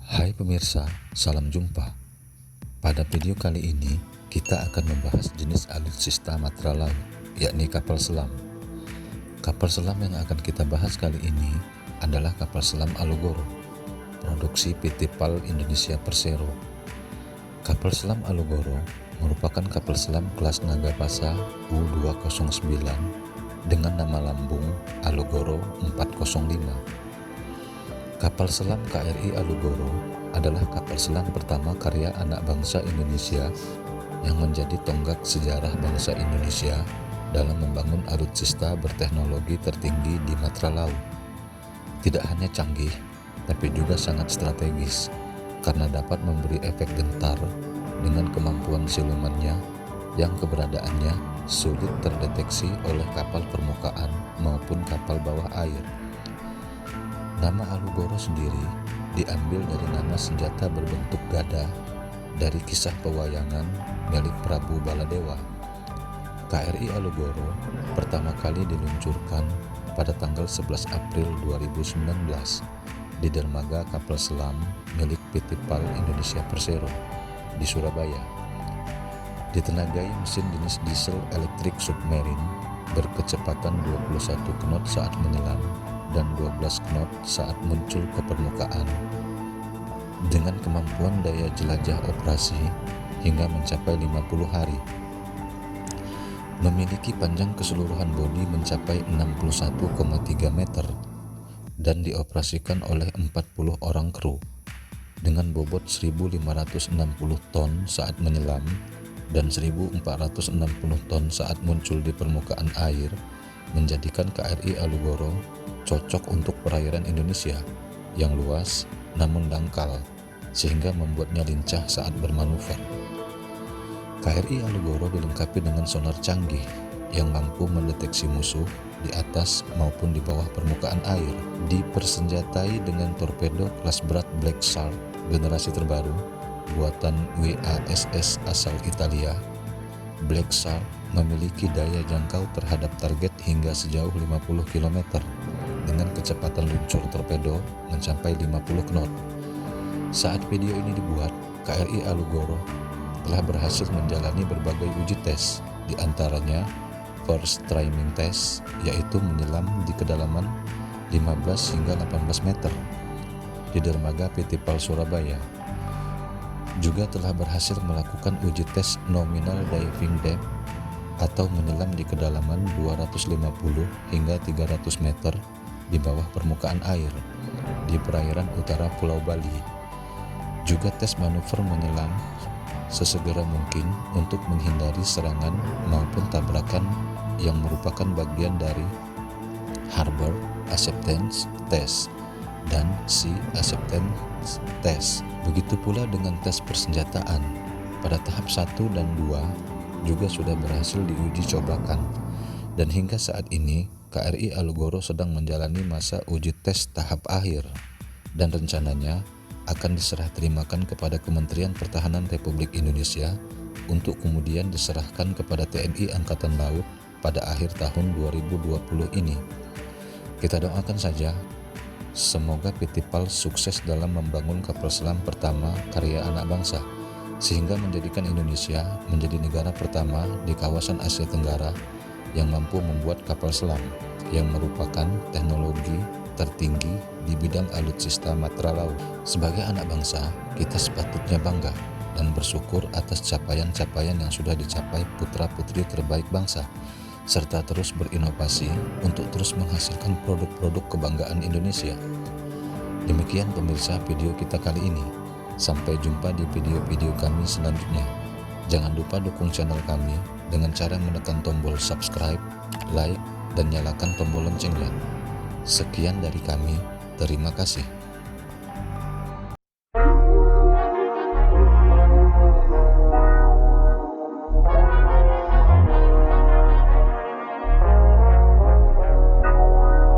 Hai pemirsa, salam jumpa. Pada video kali ini, kita akan membahas jenis alutsista matra laut, yakni kapal selam. Kapal selam yang akan kita bahas kali ini adalah kapal selam Alugoro, produksi PT PAL Indonesia Persero. Kapal selam Alugoro merupakan kapal selam kelas Nagapasa U-209 dengan nama lambung Alugoro 405. Kapal selam KRI Alugoro adalah kapal selam pertama karya anak bangsa Indonesia yang menjadi tonggak sejarah bangsa Indonesia dalam membangun alutsista berteknologi tertinggi di matra laut. Tidak hanya canggih, tapi juga sangat strategis karena dapat memberi efek gentar dengan kemampuan silumannya yang keberadaannya sulit terdeteksi oleh kapal permukaan maupun kapal bawah air. Nama Alugoro sendiri diambil dari nama senjata berbentuk gada dari kisah pewayangan milik Prabu Baladewa. KRI Alugoro pertama kali diluncurkan pada tanggal 11 April 2019 di dermaga kapal selam milik PT PAL Indonesia Persero di Surabaya. Ditenagai mesin jenis diesel elektrik submarine berkecepatan 21 knot saat menyelam dan 12 knot saat muncul ke permukaan, dengan kemampuan daya jelajah operasi hingga mencapai 50 hari. Memiliki panjang keseluruhan bodi mencapai 61,3 meter dan dioperasikan oleh 40 orang kru dengan bobot 1.560 ton saat menyelam dan 1.460 ton saat muncul di permukaan air, menjadikan KRI Alugoro cocok untuk perairan Indonesia yang luas namun dangkal, sehingga membuatnya lincah saat bermanuver. KRI Alugoro dilengkapi dengan sonar canggih yang mampu mendeteksi musuh di atas maupun di bawah permukaan air. Dipersenjatai dengan torpedo kelas berat Black Shark generasi terbaru buatan WASS asal Italia. Black Shark memiliki daya jangkau terhadap target hingga sejauh 50 km dengan kecepatan luncur torpedo mencapai 50 knot. Saat video ini dibuat, KRI Alugoro telah berhasil menjalani berbagai uji tes, di antaranya first trimming test, yaitu menyelam di kedalaman 15 hingga 18 meter di dermaga PT PAL Surabaya. Juga telah berhasil melakukan uji tes nominal diving depth atau menyelam di kedalaman 250 hingga 300 meter di bawah permukaan air di perairan utara Pulau Bali. Juga tes manuver menyelam sesegera mungkin untuk menghindari serangan maupun tabrakan yang merupakan bagian dari Harbor Acceptance Test dan Sea Acceptance Test. Begitu pula dengan tes persenjataan. Pada tahap 1 dan 2 juga sudah berhasil diuji cobakan, dan hingga saat ini KRI Alugoro sedang menjalani masa uji tes tahap akhir dan rencananya akan diserah terimakan kepada Kementerian Pertahanan Republik Indonesia untuk kemudian diserahkan kepada TNI Angkatan Laut pada akhir tahun 2020 ini. Kita doakan saja semoga PT PAL sukses dalam membangun kapal selam pertama karya anak bangsa, sehingga menjadikan Indonesia menjadi negara pertama di kawasan Asia Tenggara yang mampu membuat kapal selam yang merupakan teknologi tertinggi di bidang alutsista matra laut. Sebagai anak bangsa, kita sepatutnya bangga dan bersyukur atas capaian-capaian yang sudah dicapai putra-putri terbaik bangsa, serta terus berinovasi untuk terus menghasilkan produk-produk kebanggaan Indonesia. Demikian pemirsa video kita kali ini. Sampai jumpa di video-video kami selanjutnya. Jangan lupa dukung channel kami dengan cara menekan tombol subscribe, like, dan nyalakan tombol loncengnya. Sekian dari kami, terima kasih.